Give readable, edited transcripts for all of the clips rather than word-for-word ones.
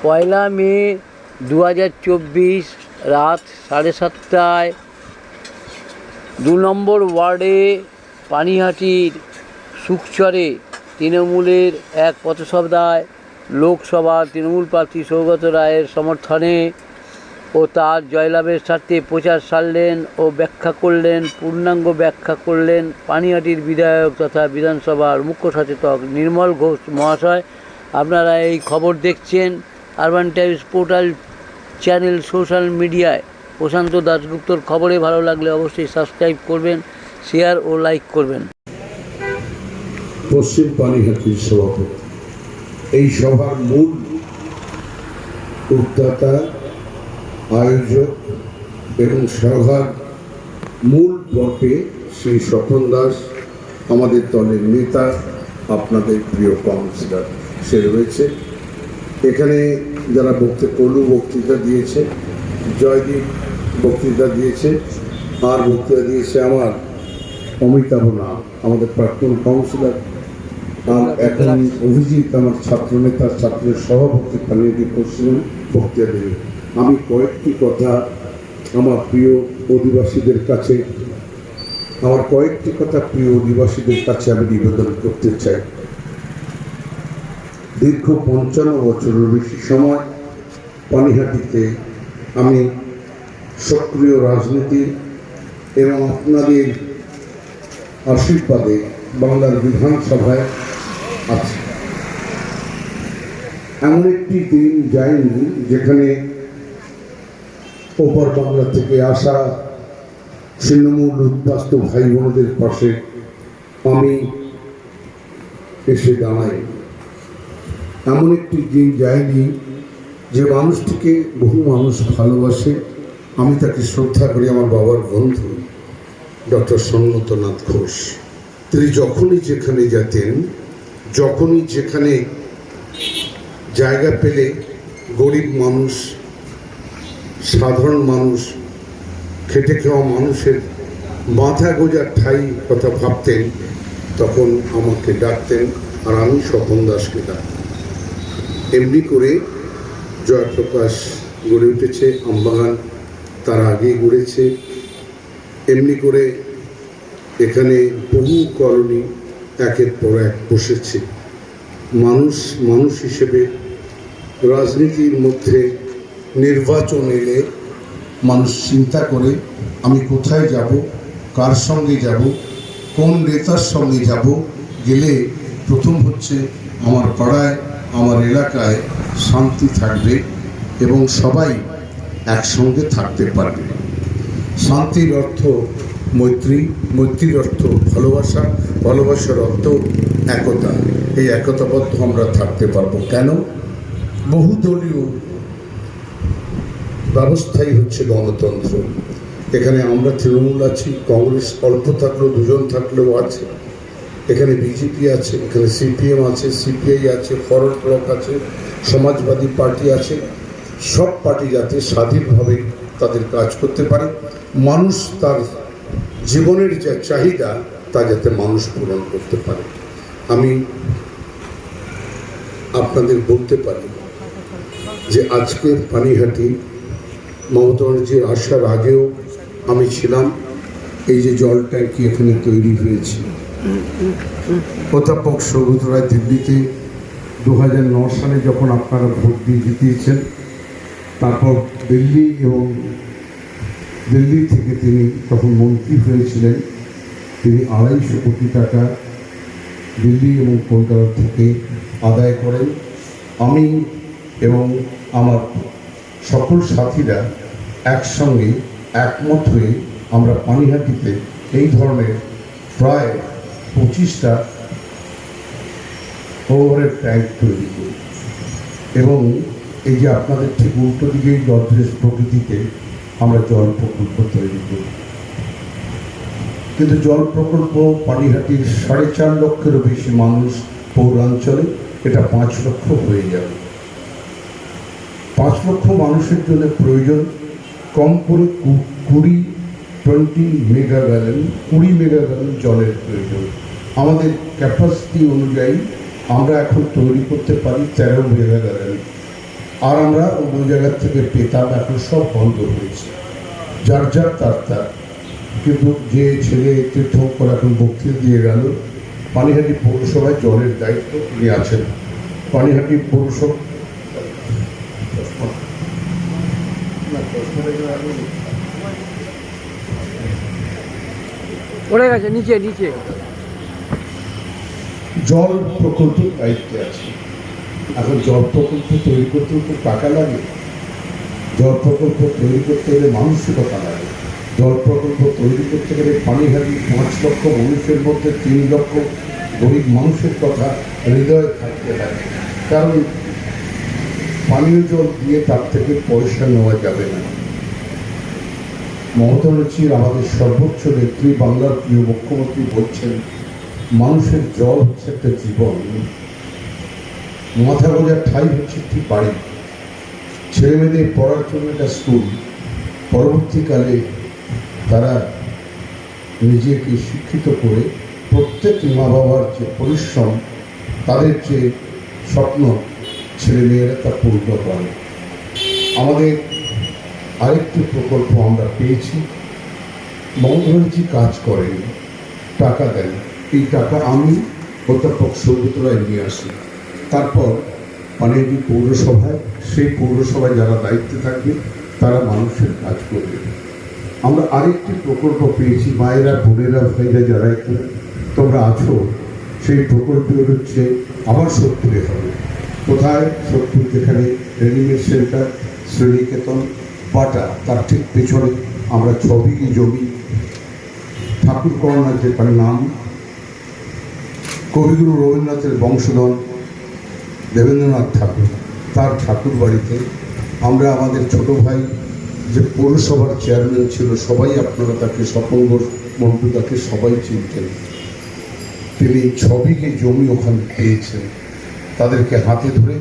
পয়লা মে 2024 রাত 7:30টায় 2 নম্বর ওয়ার্ডে পানিহাটির সুখচরে তৃণমূলের এক পথসভায় লোকসভার তৃণমূল প্রার্থী সৌগত রায়ের সমর্থনে ও তার জয়লাভের স্বার্থে প্রচার সারলেন ও পূর্ণাঙ্গ ব্যাখ্যা করলেন পানিহাটির বিধায়ক তথা বিধানসভার মুখ্য সচেতক নির্মল ঘোষ মহাশয়। আপনারা এই খবর দেখছেন urban Times portal channel social মিডিয়ায়। প্রশান্ত দাশগুপ্তর খবরে ভালো লাগলে অবশ্যই সাবস্ক্রাইব করবেন, শেয়ার ও লাইক করবেন। পশ্চিম পানিহাটির সভাপতি এই সভার মূল উদ্যোক্তা, আয়োজক এবং সভার মূল পর্বে শ্রী স্বপন দাস, আমাদের দলের নেতা, আপনাদের প্রিয় কাউন্সিলর সে রয়েছে এখানে। যারা বক্তৃতা দিয়েছে, জয়দীপ বক্তৃতা দিয়েছে, আর বক্তৃতা দিয়েছে আমার অমিতাভ নাম, আমাদের প্রাক্তন কাউন্সিলর, আর এখন অভিজিৎ আমার ছাত্রনেতা, ছাত্রের সভাপতি পানিহাটি পশ্চিম বক্তৃতা দেবে। আমি কয়েকটি কথা আমার প্রিয় অধিবাসীদের কাছে আমি নিবেদন করতে চাই। দীর্ঘ 55 বছরের বেশি সময় পানিহাটিতে আমি সক্রিয় রাজনীতি এবং আপনাদের আশীর্বাদে বাংলার বিধানসভায় আছি। এমন একটি দিন যায়নি যেখানে ওপার বাংলা থেকে আসা তৃণমূল উদ্বাস্ত ভাই বোনদের পাশে আমি এসে দাঁড়াই। এমন একটি দিন যায়নি যে মানুষটিকে বহু মানুষ ভালোবাসে। আমি তাকে শ্রদ্ধা করি, আমার বাবার বন্ধু ডক্টর সন্ন্যতনাথ ঘোষ। তিনি যখনই যেখানে যেতেন, যখনই যেখানে জায়গা পেলে গরিব মানুষ, সাধারণ মানুষ, খেটে খাওয়া মানুষের মাথা গোজার ঠাঁই কথা ভাবতেন, তখন আমাকে ডাকতেন আর আমি স্বপন দাসকে ডাকতাম। এমনি করে জয়প্রকাশ গড়ে উঠেছে, আমবাগান তার আগে গড়েছে। এমনি করে এখানে বহু কলোনি একের পর এক বসেছে। মানুষ হিসেবে রাজনীতির মধ্যে নির্বাচন এলে মানুষ চিন্তা করে আমি কোথায় যাব, কার সঙ্গে যাব, কোন নেতার সঙ্গে যাব, গেলে প্রথম হচ্ছে আমার পাড়ায়, আমার এলাকায় শান্তি থাকবে এবং সবাই একসঙ্গে থাকতে পারবে। শান্তির অর্থ মৈত্রী, মৈত্রীর অর্থ ভালোবাসা, ভালোবাসার অর্থ একতা। এই একতাবদ্ধ আমরা থাকতে পারবো কেন? বহুদলীয় ব্যবস্থাই হচ্ছে গণতন্ত্র। এখানে আমরা তৃণমূল আছি, কংগ্রেস অল্প থাকলেও, দুজন থাকলেও আছে, এখানে বিজেপি আছে, এখানে সিপিএম আছে, সিপিআই আছে, ফরওয়ার্ড ব্লক আছে, সমাজবাদী পার্টি আছে। সব পার্টি যাতে স্বাধীনভাবে তাদের কাজ করতে পারে, মানুষ তার জীবনের যে চাহিদা তা যাতে মানুষ পূরণ করতে পারে। আমি আপনাদের বলতে পারি যে আজকের পানিহাটি মমতা ব্যানার্জির আসার আগেও আমি ছিলাম। এই যে জল ট্যাঙ্কি এখানে তৈরি হয়েছে, অধ্যাপক সৌগত রায় দিল্লিতে 2009 সালে যখন আপনারা ভোট দিয়ে জিতিয়েছেন, তারপর দিল্লি থেকে তিনি তখন মন্ত্রী হয়েছিলেন। তিনি 250 কোটি টাকা দিল্লি এবং কলকাতা থেকে আদায় করেন। আমি এবং আমার সকল সাথীরা একসঙ্গে একমত হয়ে আমরা পানিহাটিতে এই ধরনের প্রায় 25টা ওভারের ট্যাঙ্ক তৈরি করি এবং এই যে আপনাদের ঠিক উল্টো দিকে গডরেজ প্রকৃতিতে আমরা জল প্রকল্প তৈরি করি। কিন্তু জল প্রকল্প পানিহাটির 4.5 লক্ষেরও বেশি মানুষ পৌরাঞ্চলে, এটা 5 লক্ষ হয়ে যাবে। 5 লক্ষ মানুষের জন্য প্রয়োজন কম করে 20 মেগা গ্যালন জলের প্রয়োজন। আমাদের ক্যাপাসিটি অনুযায়ী আমরা এখন তৈরি করতে পারি 13 মেগা গ্যালন। আর আমরা অন্য জায়গার থেকে পেতাম, এখন সব বন্ধ হয়েছে, যার যার তার। কিন্তু যে ছেলে তীর্থঙ্কর এখন বক্তৃতা দিয়ে গেল, পানিহাটি পৌরসভায় জলের দায়িত্ব তিনি আছেন। পানিহাটি পৌরসভা পড়ে গেছে নিচে নিচে। জল প্রকল্পের দায়িত্বে আছে। এখন জল প্রকল্প তৈরি করতেও তো টাকা লাগে, জল প্রকল্প তৈরি করতে গেলে মানসিকতা লাগে, জল প্রকল্প তৈরি করতে গেলে পানিহাটি 5 লক্ষ মানুষের মধ্যে 3 লক্ষ গরিব মানুষের কথা হৃদয়ে থাকতে হয়। কারণ পানীয় জল দিয়ে তার থেকে পয়সা নেওয়া যাবে না। মমতা ব্যানার্জির আমাদের সর্বোচ্চ নেত্রী, বাংলার প্রিয় মুখ্যমন্ত্রী বলছেন মানুষের জল হচ্ছে একটা জীবন, মাথা গোজার ঠাঁই হচ্ছে একটি বাড়ি, ছেলে মেয়েদের পড়ার জন্য একটা স্কুল, পরবর্তীকালে তারা নিজেকে শিক্ষিত করে প্রত্যেক মা বাবার যে পরিশ্রম, তাদের যে স্বপ্ন ছেলেমেয়েরা তা পূর্ণ করে। আমাদের আরেকটি প্রকল্প আমরা পেয়েছি, মমতা ব্যানার্জি কাজ করেন, টাকা দেন, এই টাকা আমি অধ্যাপক সৌগত রায় নিয়ে আসি। তারপর পানিহাটি পৌরসভায়, সেই পৌরসভায় যারা দায়িত্বে থাকবে তারা মানুষের কাজ করবে। আমরা আরেকটি প্রকল্প পেয়েছি, মায়েরা, বোনেরা, ভাইরা যারা এখানে তোমরা আছো, সেই প্রকল্প হচ্ছে আবার 70 হবে। কোথায়? 70 যেখানে রেডিমেড সেন্টার, শ্রেণীকেতন, বাটা, তার ঠিক পেছনে আমরা 6 বিঘি জমি, ঠাকুর করোনার যেখানে নাম কবিগুরু রবীন্দ্রনাথের বংশধর দেবেন্দ্রনাথ ঠাকুর, তার ঠাকুর বাড়িতে আমরা আমাদের ছোট ভাই যে পৌরসভার চেয়ারম্যান ছিল, সবাই আপনারা তাকে, স্বপন ঘোষ মন্টু, তাকে সবাই চিনতেন, তিনি 6 বিঘে জমি ওখানে পেয়েছেন। তাদেরকে হাতে ধরে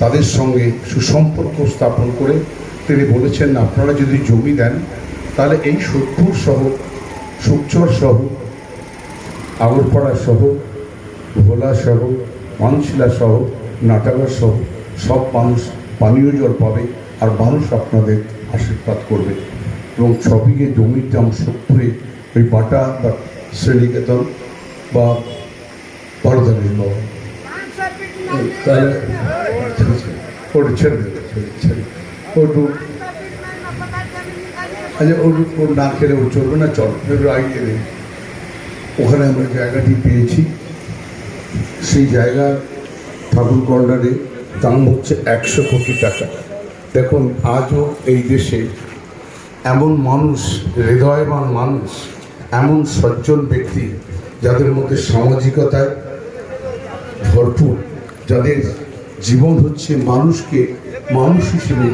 তাদের সঙ্গে সুসম্পর্ক স্থাপন করে তিনি বলেছেন আপনারা যদি জমি দেন তাহলে এই সোদপুর সহ, সুকচর সহ, আগরপাড়া সহ, ভোলা সহ, মানশিলা সহ, নাটাগড় সহ সব মানুষ পানীয় জল পাবে, আর মানুষ আপনাদের আশীর্বাদ করবে। এবং 6 বিঘে জমির দাম 70, ওই বাটা বা শ্রেণীকেতন বা বড়দানের বাবা, তাহলে ওটা ছেড়ে দেবে, ছেড়ে ওটু, আচ্ছা ওর না খেলে ও চলবে না, চল একটু আগিয়ে নেই। ওখানে আমরা জায়গাটি পেয়েছি, সেই জায়গার ঠাকুর কর্নারে দাম হচ্ছে 100 কোটি টাকা। দেখুন আজও এই দেশে এমন মানুষ, হৃদয়বান মানুষ, এমন সজ্জন ব্যক্তি যাদের মধ্যে সামাজিকতায় ভরপুর, যাদের জীবন হচ্ছে মানুষকে মানুষ হিসেবে,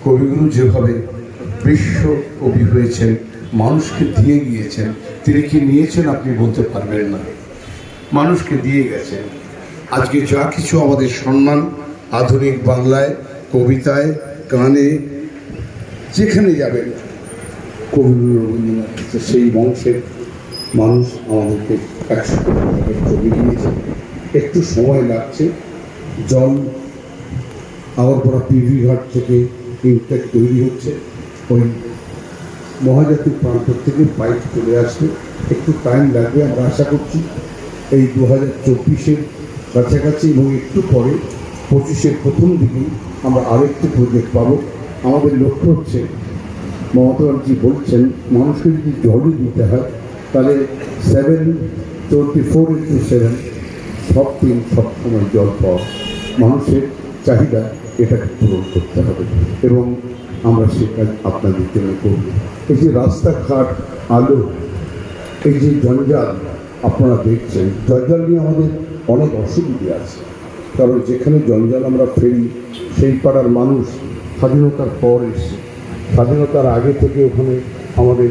কবিগুরু যেভাবে বিশ্ব কবি হয়েছেন, মানুষকে দিয়ে গিয়েছেন, তিনি কি নিয়েছেন আপনি বলতে পারবেন না, মানুষকে দিয়ে গেছেন। আজকে যা কিছু আমাদের সম্মান আধুনিক বাংলায়, কবিতায়, গানে, যেখানে যাবেন কবিগুরু রবীন্দ্রনাথ, সেই বংশের মানুষ আমাদেরকে 100 কোটি টাকার জমি দিয়েছে। একটু সময় লাগছে, জল আগরপাড়া পিভি ঘাট থেকে ইনটেক তৈরি হচ্ছে, ওই মহাজাতির প্রান্ত থেকে পাইপ চলে আসবে, একটু টাইম লাগবে। আমরা আশা করছি এই 2024-এর কাছাকাছি এবং একটু পরে 25-এর প্রথম দিকে আমরা আরেকটি প্রজেক্ট পাবো। আমাদের লক্ষ্য হচ্ছে, মমতা ব্যানার্জি বলছেন মানুষকে যদি জলই দিতে হয় তাহলে 7/24/7 সব দিন সবসময় জল পাওয়া, মানুষের চাহিদা এটাকে পূরণ করতে হবে এবং আমরা সে কাজ আপনাদের জন্য করব। এই যে রাস্তাঘাট, আলো, এই যে জঞ্জাল আপনারা দেখছেন, জঞ্জাল নিয়ে আমাদের অনেক অসুবিধে আছে। কারণ যেখানে জঞ্জাল আমরা ফেলি, সেই পাড়ার মানুষ স্বাধীনতার পর এসে, স্বাধীনতার আগে থেকে ওখানে আমাদের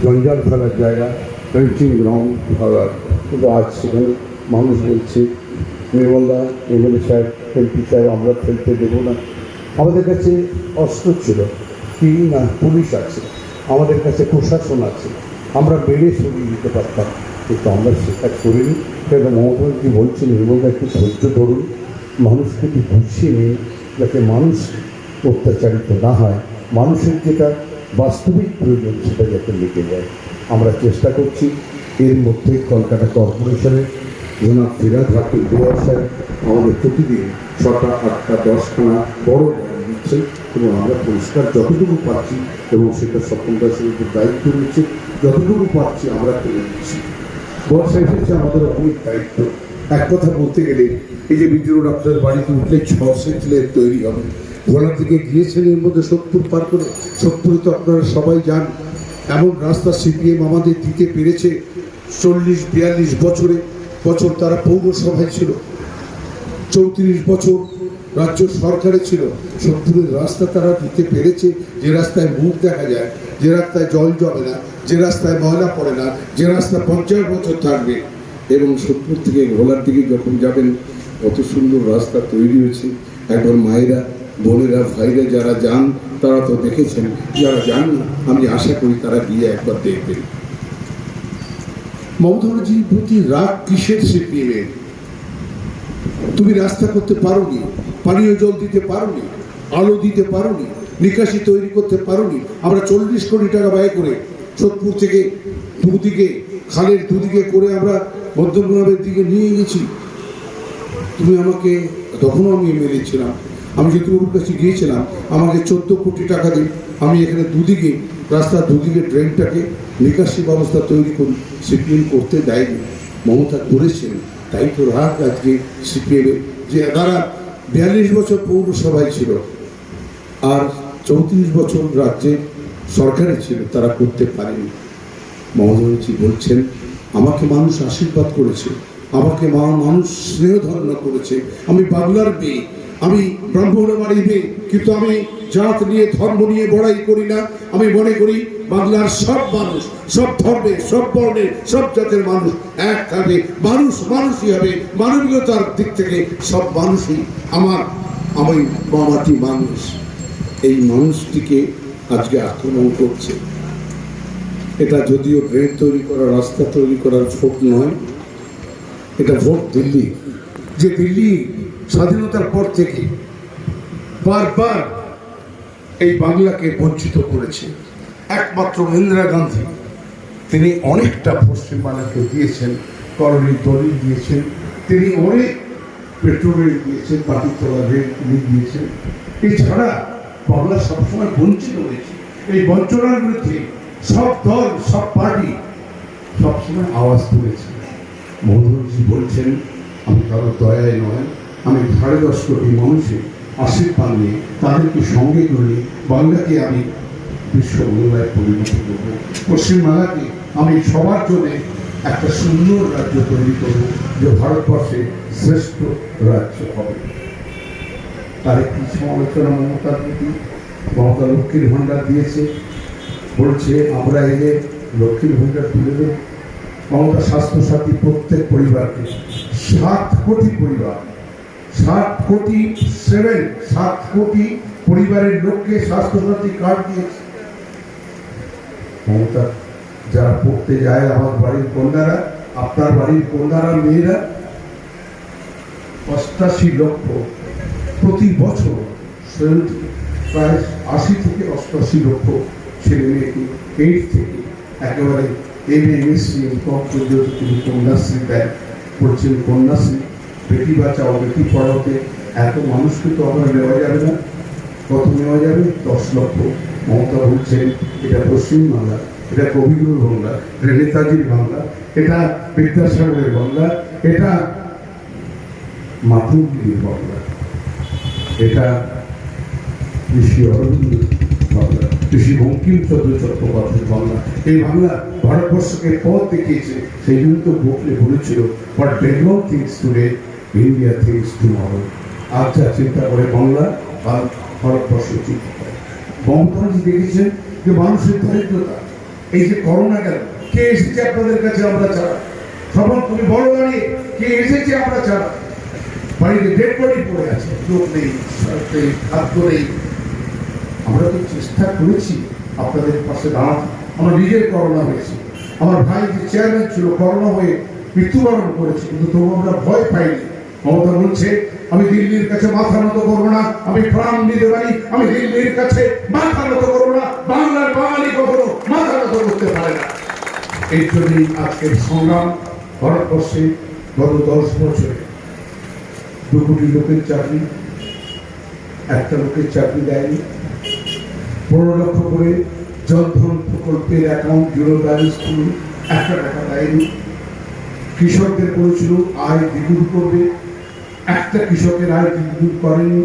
জঞ্জাল ফেলার জায়গা, রেঞ্চিং গ্রাউন্ড ভাগার, কিন্তু আজ সেখানে মানুষ বলছে নির্মলদা, এমএলএ সাহেব, এমপি সাহেব, আমরা ফেলতে দেবো না। আমাদের কাছে অস্ত্র ছিল কি না, পুলিশ আছে, আমাদের কাছে প্রশাসন আছে, আমরা বেড়ে সরিয়ে দিতে পারতাম, কিন্তু আমরা সেটা করিনি। এবং মমতা ব্যানার্জি বলছেন নির্মলদা একটু ধৈর্য ধরুন, মানুষকে একটু বুঝিয়ে নিন, যাতে মানুষ অত্যাচারিত না হয়, মানুষের যেটা বাস্তবিক প্রয়োজন সেটা যাতে মিটে যায়। আমরা চেষ্টা করছি এর মধ্যে কলকাতা কর্পোরেশনের জনাব ফিরাদ হাকিম মেয়র সাহেব আমাদের প্রতিদিন 6টা 8টা 10খানা বড় গাড়ি দিচ্ছে এবং আমরা পরিষ্কার যতটুকু পাচ্ছি এবং সেটা স্বপনদাসের উপর দায়িত্ব রয়েছে, যতটুকু পাচ্ছি আমরা করে দিচ্ছি। বর্ষা এসেছে আমাদের অনেক দায়িত্ব। এক কথা বলতে গেলে এই যে বিদ্যুৎ রোড আপনার বাড়িতে উঠলে 6 সেন্টিলের তৈরি হবে, ঘোলার দিকে গিয়েছেন এর মধ্যে 70 পার করে। 70 তো আপনারা সবাই যান। এমন রাস্তা সিপিএম আমাদের দিতে পেরেছে 40-42 বছর তারা পৌরসভায় ছিল, 34 বছর রাজ্য সরকারে ছিল। 70-এর রাস্তা তারা দিতে পেরেছে, যে রাস্তায় মুখ দেখা যায়, যে রাস্তায় জল জমে না, যে রাস্তায় ময়লা পড়ে না, যে রাস্তা 50 বছর থাকবে। এবং 70 থেকে ঘোলার দিকে যখন যাবেন কত সুন্দর রাস্তা তৈরি হয়েছে। একবার মায়েরা, বোনেরা, ভাইরা যারা যান তারা তো দেখেছেন, যারা যান না আমি আশা করি তারা গিয়ে একবার দেখবেন। মমতা ব্যানার্জির প্রতি রাগ কিসের সিপিএমের? তুমি রাস্তা করতে পারোনি, পানীয় জল দিতে পারোনি, আলো দিতে পারোনি, নিকাশি তৈরি করতে পারোনি। আমরা 40 কোটি টাকা ব্যয় করে সোদপুর থেকে দুদিকে, খালের দুদিকে করে আমরা মধ্যমগ্রামের দিকে নিয়ে গেছি। তুমি আমাকে, তখনও আমি এমএলএ ছিলাম, আমি জ্যোতিবাবুর কাছে গিয়েছিলাম, আমাকে 14 কোটি টাকা দিন, আমি এখানে দুদিকে রাস্তার দুদিকে ড্রেনটাকে নিকাশি ব্যবস্থা তৈরি করি। সিপিএম করতে দেয়নি, মমতা করেছেন। তাই তো রাগ আজকে সিপিএমের, যে তারা 42 বছর পৌরসভায় ছিল আর 34 বছর রাজ্যে সরকারে ছিল, তারা করতে পারেনি। মমতা ব্যানার্জি বলছেন আমাকে মানুষ আশীর্বাদ করেছে, আমাকে মানুষ স্নেহধন্য করেছে, আমি বাংলার মেয়ে, আমি ব্রাহ্মণের বাড়ির মেয়ে, কিন্তু আমি জাত নিয়ে ধর্ম নিয়ে বড়াই করি না। আমি মনে করি বাংলার সব মানুষ, সব ধর্মের, সব বর্ণের, সব জাতের মানুষ এক থাকবে, মানুষ মানুষই হবে। মানবিকতার দিক থেকে সব মানুষই আমি মামাটি মানুষ। এই মানুষটিকে আজকে আক্রমণ করছে। এটা যদিও ড্রেন তৈরি করা, রাস্তা তৈরি করার ভোট নয়, এটা ভোট দিল্লি। যে দিল্লি স্বাধীনতার পর থেকে বারবার এই বাংলাকে বঞ্চিত করেছে। একমাত্র ইন্দিরা গান্ধী, তিনি অনেকটা পশ্চিমবাংলাকে দিয়েছেন, করণী দলিল দিয়েছেন, তিনি অনেক পেট্রোল রেল দিয়েছেন, পাটিতলা রেল তিনি দিয়েছেন। এছাড়া বাংলা সবসময় বঞ্চিত হয়েছে। এই বঞ্চনার বিরুদ্ধে সব দল, সব পার্টি সবসময় আওয়াজ তুলেছে। মমতা বলছেন আমি কারো দয়ায় নয়, আমি 10.5 কোটি মানুষের আশীর্বাদ নিয়ে, তাদেরকে সঙ্গে করে বাংলাকে আমি বিশ্ব বাংলায় পরিণত করব। পশ্চিমবাংলাকে আমি সবার জন্য একটা সুন্দর রাজ্য তৈরি করব, যে ভারতবর্ষের শ্রেষ্ঠ রাজ্য হবে। তার একটি সমালোচনা মমতার প্রতি। মমতা লক্ষ্মীর ভাণ্ডার দিয়েছে, বলছে আমরা এলে লক্ষ্মীর ভাণ্ডার তুলে দেব। মমতা স্বাস্থ্যসাথী প্রত্যেক পরিবারকে 7 কোটি পরিবার, 7 কোটি পরিবারের লোককে স্বাস্থ্যসাথী কার্ড দিয়েছে। মমতা যারা পড়তে যায়, আমার বাড়ির কন্যারা, আপনার বাড়ির কন্যারা, মেয়েরা, 88 লক্ষ প্রতি বছর, প্রায় 80 থেকে 88 লক্ষ ছেলে মেয়েকে 8 থেকে একেবারে MSc পর্যন্ত তিনি কন্যাশ্রী দেয়। বলছেন কন্যাশ্রী, বেটি বাঁচাও বেটি পড়াওতে এত মানুষকে তো আমরা নেওয়া যাবে না। কত নেওয়া যাবে? 10 লক্ষ। মমতা বলছেন এটা পশ্চিমবাংলা, এটা কবিগুরুর বাংলা, এটা নেতাজির বাংলা, এটা বিদ্যাসাগরের বাংলা, এটা মাতঙ্গিনীর বাংলা, এটা ঋষি অরবিন্দের বাংলা, ঋষি বঙ্কিমচন্দ্র চট্টোপাধ্যায়ের বাংলা। এই বাংলা ভারতবর্ষকে পথ দেখিয়েছে। সেই জন্য তো গোখলে বলেছিল what Bengal things today, India things tomorrow. আজ যা চিন্তা করে বাংলা, আর ভারতবর্ষ চিন্তা করে। মমতা ব্যানার্জি দেখেছেন যে মানুষের দারিদ্রতা। এই যে করোনা গেল, কে এসেছে আপনাদের কাছে আমরা ছাড়া? সবার তুমি বড় দাঁড়িয়ে কে এসেছে আমরা ছাড়া? বাড়িতে ডেড বডি পড়ে আছে, লোক নেই, খাদ্য নেই। আমরা তো চেষ্টা করেছি আপনাদের পাশে দাঁড়াতে। আমার নিজের করোনা হয়েছে, আমার ভাই যে চেয়ারম্যান ছিল করোনা হয়ে মৃত্যুবরণ করেছে, কিন্তু তবু আমরা ভয় পাইনি। মমতা বলছে আমি দিল্লির কাছে মাথা নত করবো না, আমি প্রাণ দিতে পারি, আমি দিল্লির কাছে মাথা নত করবো না, বাংলার বাঙালি কখনো মাথা নত করতে পারে না। এই জন্যই আজকের সংগ্রাম। ভারতবর্ষে গত 10 বছরে 2 কোটি লোকের চাকরি, একটা লোকের চাকরি দেয়নি। 15 লক্ষ করে জনধন প্রকল্পের অ্যাকাউন্ট জিরো ব্যালেন্স করুন, 1 টাকা দেয়নি। কৃষকদের বলেছিল আয় দ্বিগুণ করবে, একটা কৃষকের আয় দ্বিগুণ করেনি।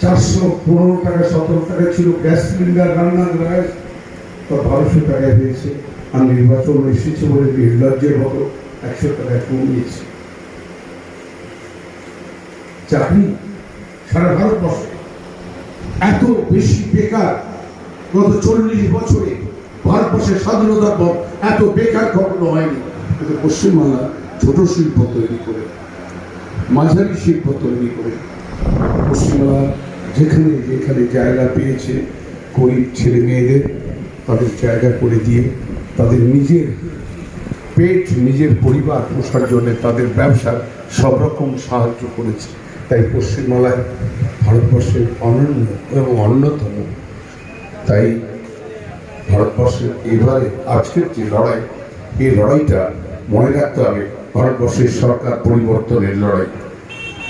415 টাকা 17 টাকা ছিল গ্যাস সিলিন্ডার, রান্নার গ্যাস, তো 1200 টাকায় হয়েছে। আর নির্বাচন এসেছে বলে নির্লজ্জের মতো 100 টাকায় কমিয়েছে। চাকরি সারা ভারতবর্ষে এত বেশি বেকার গত 40 বছরে ভারতবর্ষের স্বাধীনতার পর এত বেকার কখনো হয়নি। কিন্তু পশ্চিমবাংলা ছোট শিল্প তৈরি করে, মাঝারি শিল্প তৈরি করে পশ্চিমবাংলা যেখানে যেখানে জায়গা পেয়েছে গরিব ছেলে মেয়েদের তাদের জায়গা করে দিয়ে তাদের নিজের পেট, নিজের পরিবার পোষার জন্য তাদের ব্যবসার সব রকম সাহায্য করেছে। তাই পশ্চিমবাংলায় ভারতবর্ষের অনন্য এবং অন্যতম। তাই ভারতবর্ষের এবারে আজকের যে লড়াই, এই লড়াইটা মনে রাখতে হবে ভারতবর্ষের সরকার পরিবর্তনের লড়াই।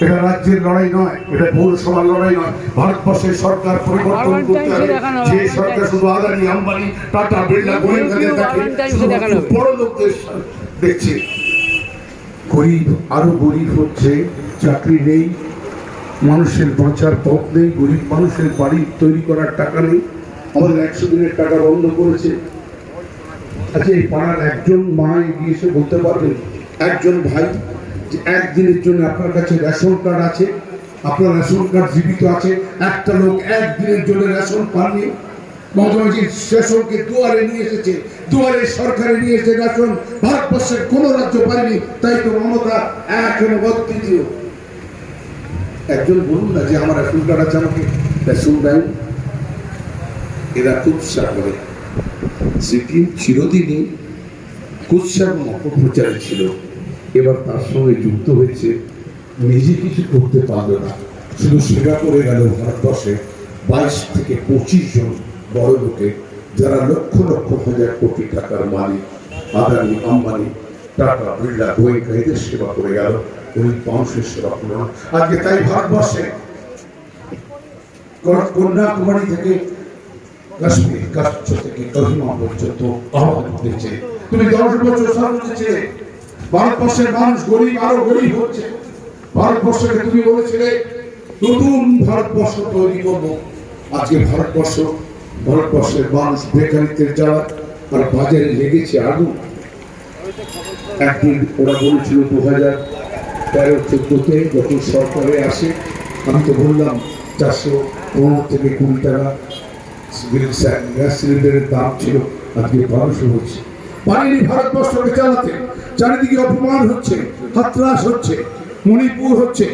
এটা রাজ্যের লড়াই নয়, এটা পৌরসভার লড়াই নয়। ভারতবর্ষের সরকার পরিবর্তন করতে হবে। যে সরকার শুধু আদানি, আম্বানি, টাটা, বিড়লা, গোয়েঙ্কাদের দেখে, বড় লোকদের দেখছে। গরিব আরো গরিব হচ্ছে, চাকরি নেই, মানুষের বাঁচার পথ নেই, গরিব মানুষের বাড়ি তৈরি করার টাকা নেই। আমাদের 100 দিনের টাকা বন্ধ করেছে। আচ্ছা, এই পাড়ার একজন মা এগিয়ে এসে বলতে পারবেন, একজন ভাই, যে একদিনের জন্য আপনার কাছে রেশন কার্ড আছে, আপনার রেশন কার্ড জীবিত আছে, একটা লোক একদিনের জন্য রেশন পাননি? মমতাজি রেশনকে দুয়ারে নিয়ে এসেছে, দুয়ারে সরকারে নিয়ে এসেছে রেশন। ভারতবর্ষের কোন রাজ্য পায়নি, তাই তো মমতা এখনো অদ্বিতীয়। একজন বলুন না যে আমার রেশন কার্ড আছে, আমাকে রেশন দেয়। এরা কুৎসা করে। সিপিএম চিরদিনই কুৎসা এবং অপপ্রচারে ছিল, এবার তার সঙ্গে যুক্ত হয়েছে, নিজে কিছু করতে পারলো না, শুধু সেবা করে গেল ভারতবর্ষে 22 থেকে 25 জন বড় লোকে, যারা লক্ষ লক্ষ হাজার কোটি টাকার মালিক, আদানি, আম্বানি, টাটা, বিড়লা, গোয়েঙ্কা, এদের সেবা করে গেল, গরিব মানুষের সেবা করল না। আজকে তাই ভারতবর্ষে কন্যাকুমারী থেকে কাশ্মীর, কাশ্মীর থেকে কহিমা পর্যন্ত আহ্বান উঠেছে। তুমি 10 বছর শাসনে ছিলে, ভারতবর্ষের মানুষ গরিব আরো গরিব হচ্ছে। ভারতবর্ষকে তুমি বলেছিলে নতুন ভারতবর্ষ তৈরি করবো। আজকে ভারতবর্ষের মানুষ বেকারিত্বের জ্বালা, আর বাজারে লেগেছে আগুন। একদিন ওরা বলেছিল 2013-14-তে যখন সরকারে আসে, আমি তো বললাম 415 থেকে 20 টাকা গ্যাস সিলিন্ডারের দাম ছিল, আজকে 1200 হচ্ছে। পারেনি ভারতবর্ষকে চালাতে। চারিদিকে অপমান হচ্ছে, হাতরাস হচ্ছে, মণিপুর হচ্ছে।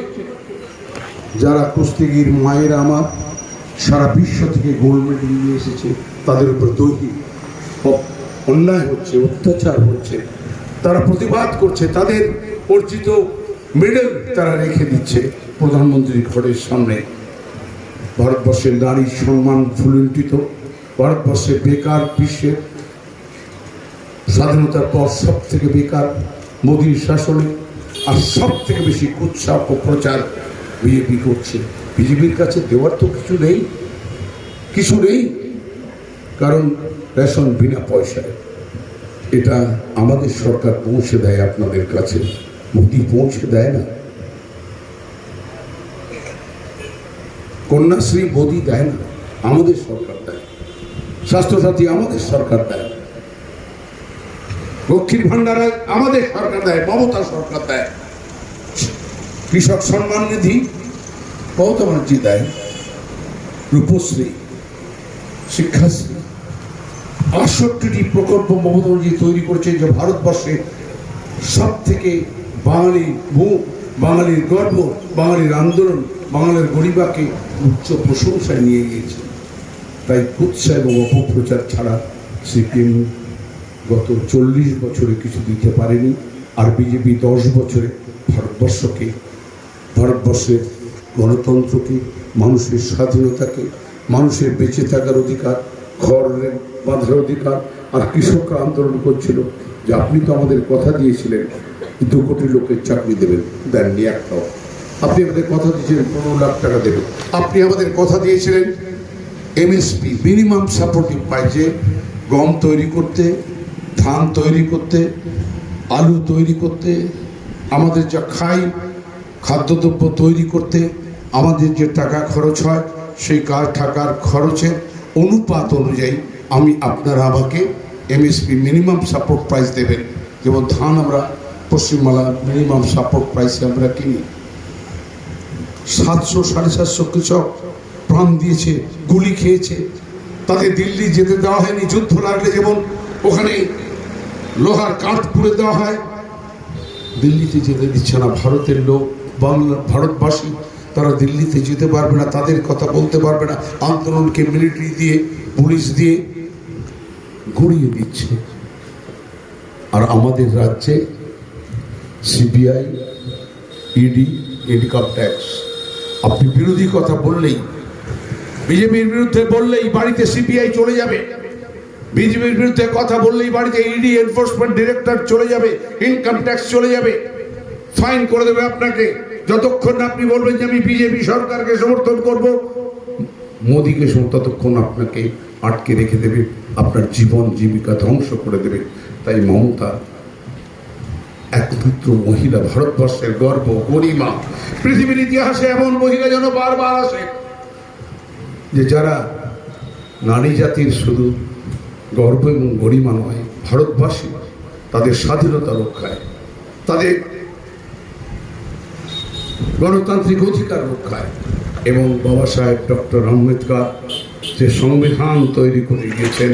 যারা কুস্তিগির মায়ের আমার সারা বিশ্ব থেকে গোল্ড মেডেল নিয়ে এসেছে, তাদের উপর দৈহিক অন্যায় হচ্ছে, অত্যাচার হচ্ছে, তারা প্রতিবাদ করছে, তাদের অর্জিত মেডেল তারা রেখে দিচ্ছে প্রধানমন্ত্রীর ঘরের সামনে। ভারতবর্ষের নারীর সম্মান ভুলুণ্ঠিত। ভারতবর্ষে বেকার বিশ্বের স্বাধীনতার পর সব থেকে বেকার মোদীর শাসনে। আর সব থেকে বেশি কুৎসা অপপ্রচার বিজেপি করছে। বিজেপির কাছে দেওয়ার তো কিছু নেই, কারণ রেশন বিনা পয়সায়। এটা আমাদের সরকার পৌঁছে দেয় আপনাদের কাছে, মোদী পৌঁছে দেয় না। কন্যাশ্রী মোদী দেয় না, আমাদের সরকার দেয়। স্বাস্থ্যসাথী আমাদের সরকার দেয়। লক্ষ্মীর ভান্ডার আমাদের সরকার দেয়, মমতা সরকার দেয়। কৃষক সম্মান নিধি মমতা ব্যানার্জি দেয়। রূপশ্রী, শিক্ষাশ্রী, 68টি প্রকল্প মমতা ব্যানার্জি তৈরি করেছে, যে ভারতবর্ষে সব থেকে বাঙালির মুখ, বাঙালির গর্ব, বাঙালির আন্দোলন, বাঙালির গরিবাকে উচ্চ প্রশংসায় নিয়ে গিয়েছে। তাই কুৎসা এবং অপপ্রচার ছাড়া সিপিএম গত 40 বছরে কিছু দিতে পারেনি। আর বিজেপি 10 বছরে ভারতবর্ষের গণতন্ত্রকে, মানুষের স্বাধীনতাকে, মানুষের বেঁচে থাকার অধিকার, ঘরের বাঁধার অধিকার। আর কৃষকরা আন্দোলন করছিল যে আপনি তো আমাদের কথা দিয়েছিলেন 2 কোটি লোকের চাকরি দেবেন, দেননি একটাও। আপনি আমাদের কথা দিয়েছিলেন 15 লাখ টাকা দেবেন। আপনি আমাদের কথা দিয়েছিলেন এমএসপি, মিনিমাম সাপোর্টিভ প্রাইসে গম তৈরি করতে, ধান তৈরি করতে, আলু তৈরি করতে, আমাদের যা খাই খাদ্যদ্রব্য তৈরি করতে আমাদের যে টাকা খরচ হয় সেই টাকার খরচের অনুপাত অনুযায়ী আপনারা আমাকে এমএসপি মিনিমাম সাপোর্ট প্রাইস দেবেন। যেমন ধান আমরা পশ্চিমবাংলা মিনিমাম সাপোর্ট প্রাইসে আমরা কিনি। 700-750 কৃষক প্রাণ দিয়েছে, গুলি খেয়েছে, তাদের দিল্লি যেতে দেওয়া হয়নি। যুদ্ধ লাগলে যেমন ওখানে লোহার কাঠ পুড়ে দেওয়া হয়, দিল্লিতে যেতে দিচ্ছে না। ভারতের লোক, ভারতবাসী তারা দিল্লিতে যেতে পারবে না, তাদের কথা বলতে পারবে না। আন্দোলনকে মিলিটারি দিয়ে, পুলিশ দিয়ে ঘুরিয়ে দিচ্ছে। আর আমাদের রাজ্যে সিবিআই, ইডি, ইনকাম ট্যাক্স। আপনি বিরোধী কথা বললেই, বিজেপির বিরুদ্ধে বললেই বাড়িতে সিবিআই চলে যাবে, বিজেপির বিরুদ্ধে কথা বললেই বাড়িতে ইডি, এনফোর্সমেন্ট ডিরেক্টর চলে যাবে, ইনকাম ট্যাক্স চলে যাবে, ফাইন করে দেবে আপনাকে। যতক্ষণ আপনি বলবেন যে আমি বিজেপি সরকারকে সমর্থন করব, মোদীকে ততক্ষণ আপনাকে আটকে রেখে দেবে, আপনার জীবন জীবিকা ধ্বংস করে দেবে। তাই মমতা একমাত্র মহিলা, ভারতবর্ষের গর্ব, গরিমা। পৃথিবীর ইতিহাসে এমন মহিলা যেন বারবার আসে যে যারা নারী জাতির শুধু গর্ব এবং গরিমা নয়, ভারতবাসী তাদের স্বাধীনতা রক্ষায়, তাদের গণতান্ত্রিক অধিকার রক্ষায়। এবং বাবা সাহেব ডক্টর আম্বেদকর যে সংবিধান তৈরি করে গিয়েছেন,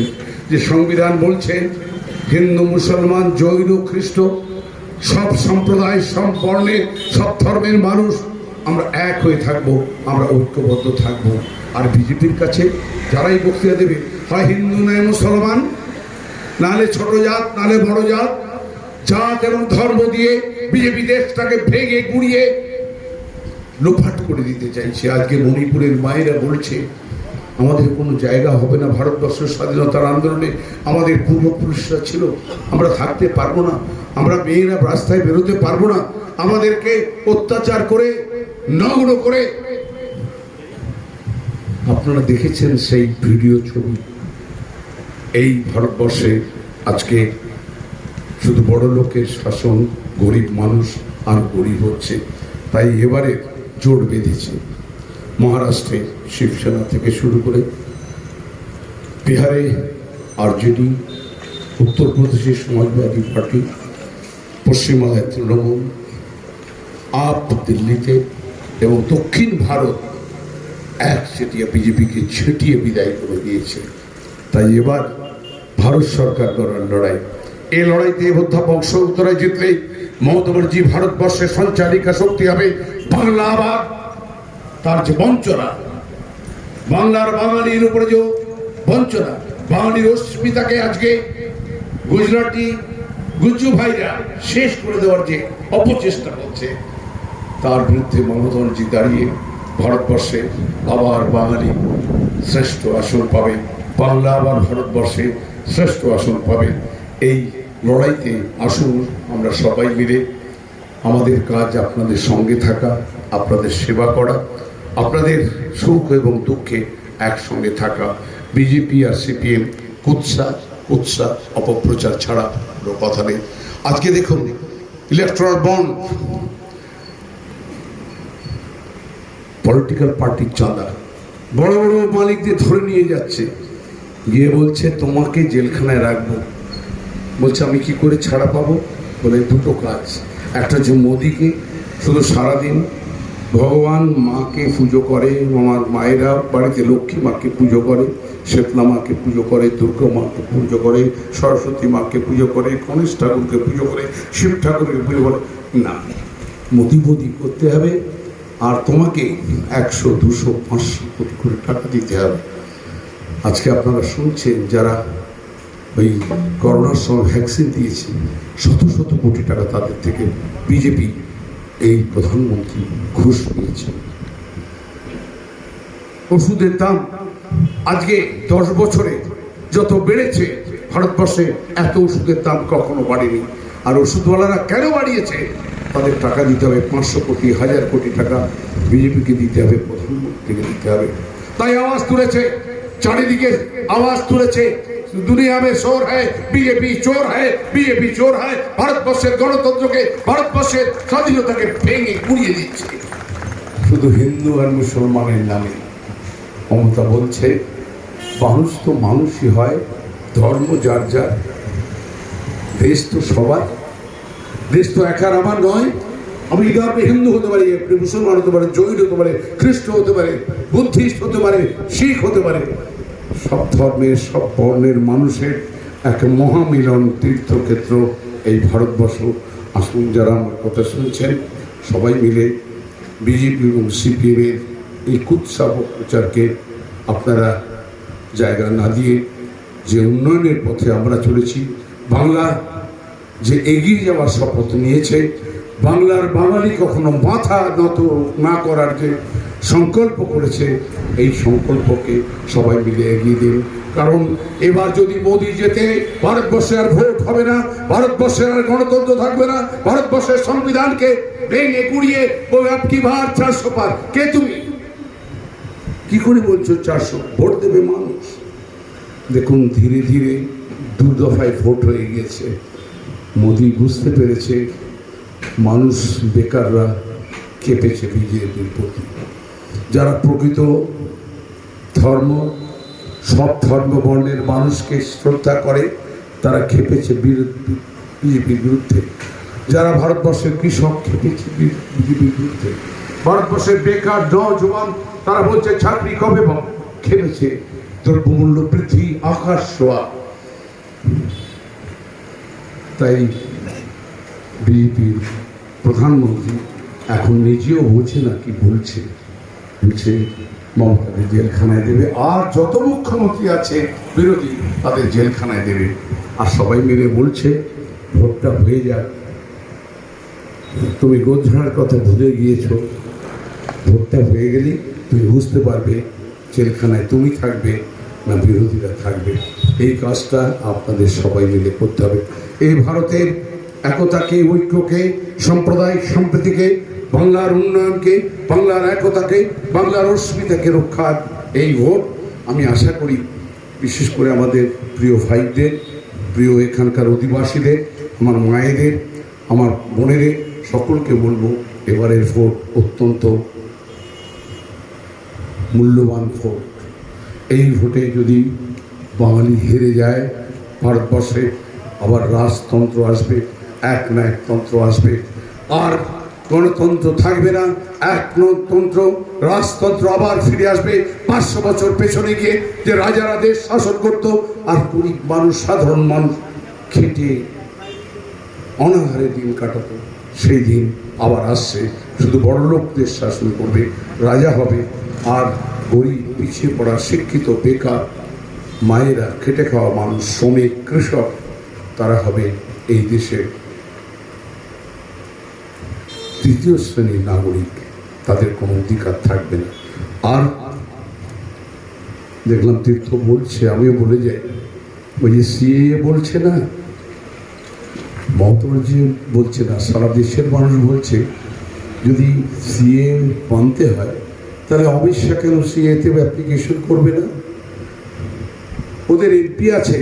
যে সংবিধান বলছে হিন্দু, মুসলমান, জৈন, খ্রিস্ট সব সম্প্রদায়, সব বর্ণের, সব ধর্মের মানুষ আমরা এক হয়ে থাকবো, আমরা ঐক্যবদ্ধ থাকবো। আর বিজেপির কাছে যারাই বক্তৃতা দেবে, হয় হিন্দু নয় মুসলমান, নাহলে ছোট জাত, নাহলে বড় জাত, জাত এবং ধর্ম দিয়ে বিজেপি দেশটাকে ভেঙে গুড়িয়ে লোপাট করে দিতে চাইছে। আজকে মণিপুরের মায়েরা বলছে আমাদের কোনো জায়গা হবে না ভারতবর্ষের স্বাধীনতার আন্দোলনে, আমাদের পূর্বপুরুষরা ছিল, আমরা থাকতে পারবো না, আমরা মেয়েরা রাস্তায় বেরোতে পারবো না, আমাদেরকে অত্যাচার করে, নগ্ন করে। আপনারা দেখেছেন সেই ভিডিও, ছবি। এই ভারতবর্ষে আজকে শুধু বড় লোকের শাসন, গরিব মানুষ আর গরিব হচ্ছে। তাই এবারে জোট বেঁধেছে মহারাষ্ট্রে শিবসেনা থেকে শুরু করে, বিহারে আরজেডি, উত্তরপ্রদেশে সমাজবাদী পার্টি, পশ্চিমবাংলায় তৃণমূল, আপ দিল্লিতে, এবং দক্ষিণ ভারত একচেটিয়া বিজেপিকে ছেটিয়ে বিদায় করে দিয়েছে। তাই এবার ভারত সরকার গড়ার লড়াই, এই লড়াইতে অধ্যাপক সৌমিত্র জিতলে মমতা ব্যানার্জি ভারতবর্ষের সঞ্চালিকা শক্তি হবে। বাংলা আবার তার যে বঞ্চনা, বাংলার বাঙালির উপরে যে বঞ্চনা, বাঙালির অস্মিতাকে আজকে গুজরাটি গুজ্জু ভাইরা শেষ করে দেওয়ার যে অপচেষ্টা করছে, তার বিরুদ্ধে মমতা ব্যানার্জি দাঁড়িয়ে ভারতবর্ষে আবার বাঙালি শ্রেষ্ঠ আসন পাবে, বাংলা আবার ভারতবর্ষে শ্রেষ্ঠ আসন পাবে। এই লড়াইতে আসুন আমরা সবাই মিলে, আমাদের কাজ আপনাদের সঙ্গে থাকা, আপনাদের সেবা করা, আপনাদের সুখ এবং দুঃখে একসঙ্গে থাকা। বিজেপি আর সিপিএম কুৎসা অপপ্রচার ছাড়া কোনো কথা নেই। আজকে দেখুন ইলেকট্রাল বন্ড, পলিটিক্যাল পার্টির চাঁদা বড় বড় মালিকদের ধরে নিয়ে যাচ্ছে, গিয়ে বলছে তোমাকে জেলখানায় রাখবো। বলছে আমি কি করে ছাড়া পাবো? বলে দুটো কাজ, একটা হচ্ছে মোদিকে শুধু সারাদিন ভগবান মাকে পুজো করে, আমার মায়েরা বাড়িতে লক্ষ্মী মাকে পুজো করে, শেতলা মাকে পুজো করে, দুর্গা মাকে পুজো করে, সরস্বতী মাকে পুজো করে, গণেশ ঠাকুরকে পুজো করে, শিব ঠাকুরকে পুজো করে। না, মোদি করতে হবে, আর তোমাকে 100, 200, 500 কোটি করে টাকা দিতে হবে। আজকে আপনারা শুনছেন যারা ওই করোনার সময় ভ্যাকসিন দিয়েছে, শত শত কোটি টাকা তাদের থেকে বিজেপি এই প্রধানমন্ত্রী ঘুষ নিয়েছে। ওষুধের দাম আজকে 10 বছরে যত বেড়েছে, ভারতবর্ষে এত ওষুধের দাম কখনো বাড়েনি। আর ওষুধওয়ালারা কেন বাড়িয়েছে? তাদের টাকা দিতে হবে, 500 কোটি 1000 কোটি টাকা বিজেপিকে দিতে হবে, প্রধানমন্ত্রীকে দিতে হবে। তাই আওয়াজ তুলেছে, চারিদিকে আওয়াজ তুলেছে, দুনিয়া মে শোর হ্যায় বিজেপি চোর হ্যায়, বিজেপি চোর হ্যায়। ভারতবর্ষের গণতন্ত্রকে, ভারতবর্ষের স্বাধীনতাকে ভেঙে গুড়িয়ে দিচ্ছে শুধু হিন্দু আর মুসলমানের নামে। মমতা বলছে মানুষ তো মানুষই হয়, ধর্ম যার যার, দেশ তো সবার, দেশ তো একার আমার নয়। আমি আপনি হিন্দু হতে পারি, আপনি মুসলমান হতে পারে, জৈন হতে পারে, খ্রিস্ট হতে পারে, বুদ্ধিস্ট হতে পারে, শিখ হতে পারে। সব ধর্মের, সব বর্ণের মানুষের এক মহামিলন তীর্থক্ষেত্র এই ভারতবর্ষ। আসুন, যারা আমার কথা শুনছেন সবাই মিলে বিজেপি এবং সিপিএমের এই কুৎসা প্রচারকে আপনারা জায়গা না দিয়ে যে উন্নয়নের পথে আমরা চলেছি, বাংলা যে এগিয়ে যাওয়ার শপথ নিয়েছে, বাংলার বাঙালি কখনো মাথা নত না করার যে সংকল্প করেছে, এই সংকল্পকে সবাই মিলে এগিয়ে দিন। কারণ এবার যদি মোদি জেতে, ভারতবর্ষে আর ভোট হবে না, ভারতবর্ষের আর গণতন্ত্র থাকবে না, ভারতবর্ষের সংবিধানকে ভেঙে গুড়িয়ে আপকি ভার 400 পার। কে তুমি? কি করে বলছো 400? ভোট দেবে মানুষ। দেখুন, ধীরে ধীরে 2 দফায় ভোট হয়ে গেছে। মোদি বুঝতে পেরেছে মানুষ, বেকাররা খেপেছে বিজেপির প্রতি। যারা প্রকৃত ধর্ম, সব ধর্ম বর্ণের মানুষকে শ্রদ্ধা করে, তারা খেপেছে বিজেপির বিরুদ্ধে। যারা ভারতবর্ষের কৃষক খেপেছে বিজেপির বিরুদ্ধে। ভারতবর্ষের বেকার নওজওয়ান তারা বলছে চাকরি কবে পাবো, খেপেছে। দ্রব্যমূল্য বৃদ্ধি আকাশ ছোঁয়া। তাই বিজেপির প্রধানমন্ত্রী এখন নিজেও বোঝে না কি বলছে। মমতাকে জেলখানায় দেবে, আর যত মুখ্যমন্ত্রী আছে বিরোধী তাদের জেলখানায় দেবে। আর সবাই মিলে বলছে ভোটটা হয়ে যাক। তুমি গোঝার কথা ভুলে গিয়েছ, ভোটটা হয়ে গেলেই তুমি বুঝতে পারবে জেলখানায় তুমি থাকবে না বিরোধীরা থাকবে। এই কাজটা আপনাদের সবাই মিলে করতে হবে। এই ভারতের একতাকে, ঐক্যকে, সাম্প্রদায়িক সম্প্রীতিকে, বাংলার উন্নয়নকে, বাংলার একতাকে, বাংলার অস্মিতাকে রক্ষার এই ভোট। আমি আশা করি বিশেষ করে আমাদের প্রিয় ভাইদের, প্রিয় এখানকার অধিবাসীদের, আমার মায়েদের, আমার বোনেদের সকলকে বলবো এবারের ভোট অত্যন্ত মূল্যবান ভোট। এই ভোটে যদি বাঙালি হেরে যায়, ভারতবর্ষে আবার রাজতন্ত্র আসবে, একনায়কতন্ত্র আসবে, আর গণতন্ত্র থাকবে না। একনায়কতন্ত্র, রাজতন্ত্র আবার ফিরে আসবে 500 বছর পেছনে গিয়ে, যে রাজারা দেশ শাসন করত আর গরিব মানুষ, সাধারণ মানুষ খেটে অনাহারে দিন কাটাতো। সেই দিন আবার আসছে। শুধু বড়লোক দেশ শাসন করবে, রাজা হবে, আর গরিব, পিছিয়ে পড়া, শিক্ষিত, বেকার মায়েরা, খেটে খাওয়া মানুষ, শ্রমিক, কৃষক, তারা হবে এই দেশের তৃতীয় শ্রেণীর নাগরিক। তাদের কোনো অধিকার থাকবে না। আর দেখলাম তীর্থ বলছে, আমিও বলে যাই, ওই যে সিএ বলছে না, মমতা বলছে না, সারা দেশের মানুষ বলছে যদি সিএ মানতে হয় তাহলে অমিত শাহ কেন সিএতে অ্যাপ্লিকেশন করবে না? ওদের এমপি আছে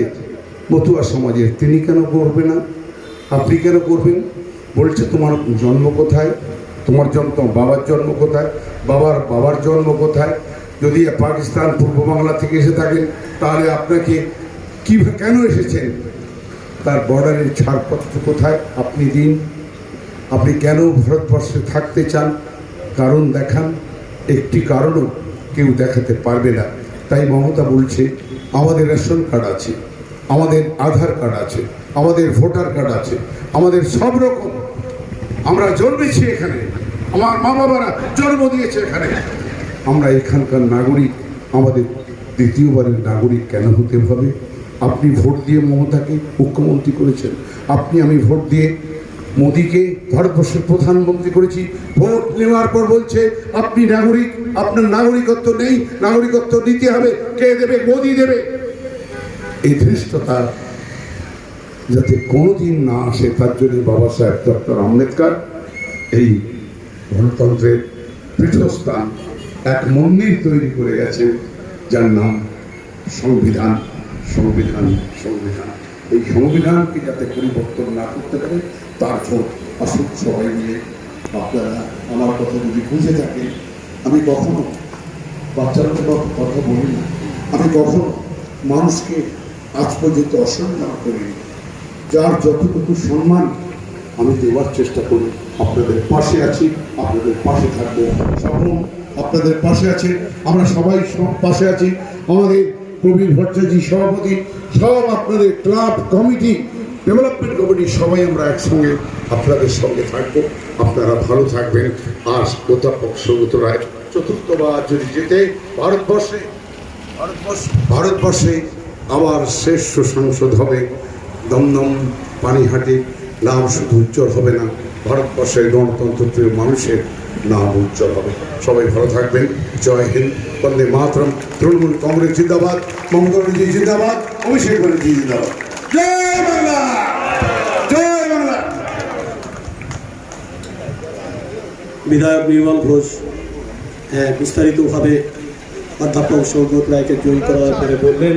মতুয়া সমাজের, তিনি কেন করবে না? আপনি কেন করবেন? বলছে তোমার জন্ম কোথায়, তোমার বাবার জন্ম কোথায়, বাবার জন্ম কোথায়? যদি পাকিস্তান, পূর্ব বাংলা থেকে এসে থাকেন তাহলে আপনাকে কেন এসেছেন? তার বর্ডারের ছাড়পত্র কোথায়? আপনি দিন। আপনি কেন ভারতবর্ষে থাকতে চান? কারণ দেখান। একটি কারণও কেউ দেখাতে পারবে না। তাই মমতা বলছে আমাদের রেশন কার্ড আছে, আমাদের আধার কার্ড আছে, আমাদের ভোটার কার্ড আছে, আমাদের সব রকম, আমরা জন্মেছি এখানে, আমার মা বাবারা জন্ম দিয়েছে এখানে, আমরা এখানকার নাগরিক। আমাদের দ্বিতীয়বারের নাগরিক কেন হতে হবে? আপনি ভোট দিয়ে মমতাকে মুখ্যমন্ত্রী করেছেন, আপনি আমি ভোট দিয়ে মোদীকে ভারতবর্ষের প্রধানমন্ত্রী করেছি। ভোট নেওয়ার পর বলছে আপনি নাগরিক, আপনার নাগরিকত্ব নেই, নাগরিকত্ব দিতে হবে। কে দেবে? মোদী দেবে। এই ধৃষ্টতা যাতে কোনোদিন না আসে তার জন্য বাবা সাহেব ডক্টর আম্বেদকর এই গণতন্ত্রের পীঠস্থান এক মন্দির তৈরি করে গেছেন, যার নাম সংবিধান। সংবিধান সংবিধান এই সংবিধানকে যাতে পরিবর্তন না করতে পারে তার জন্য আসুন সবাই মিলে। আপনারা আমার কথা যদি বুঝে থাকেন, আমি কখনো বাচ্চাদের কথা বলি না, আমি কখনো মানুষকে আজ পর্যন্ত অসম্মান করিনি। যার যতটুকু সম্মান আমি দেওয়ার চেষ্টা করি। আপনাদের পাশে আছি, আপনাদের পাশে থাকবো, স্বপ্ন আপনাদের পাশে আছে, আমরা সবাই সব পাশে আছি। আমাদের প্রবীর ভট্টাচার্য সভাপতি, সব আপনাদের ক্লাব কমিটি, ডেভেলপমেন্ট কমিটি, সবাই আমরা একসঙ্গে আপনাদের সঙ্গে থাকবো। আপনারা ভালো থাকবেন। আর অধ্যাপক সৌগত রায় চতুর্থবার যদি যেতে ভারতবর্ষে আবার শ্রেষ্ঠ সাংসদ হবে। দমদম পানিহাটি নাম শুধু উজ্জ্বল হবে না, ভারতবর্ষের গণতন্ত্রপ্রিয় মানুষের নাম উজ্জ্বল হবে। সবাই ভালো থাকবেন। জয় হিন্দ, বন্দে মাতরম। তৃণমূল কংগ্রেস জিন্দাবাদ, মমতা ব্যানার্জি জিন্দাবাদ, অভিষেক ব্যানার্জি জিন্দাবাদ। জয় বাংলা, জয় বাংলা। বিধায়ক নির্মল ঘোষ বিস্তারিতভাবে অধ্যাপক সৌগত রায়কে জয়ী করার পরে বললেন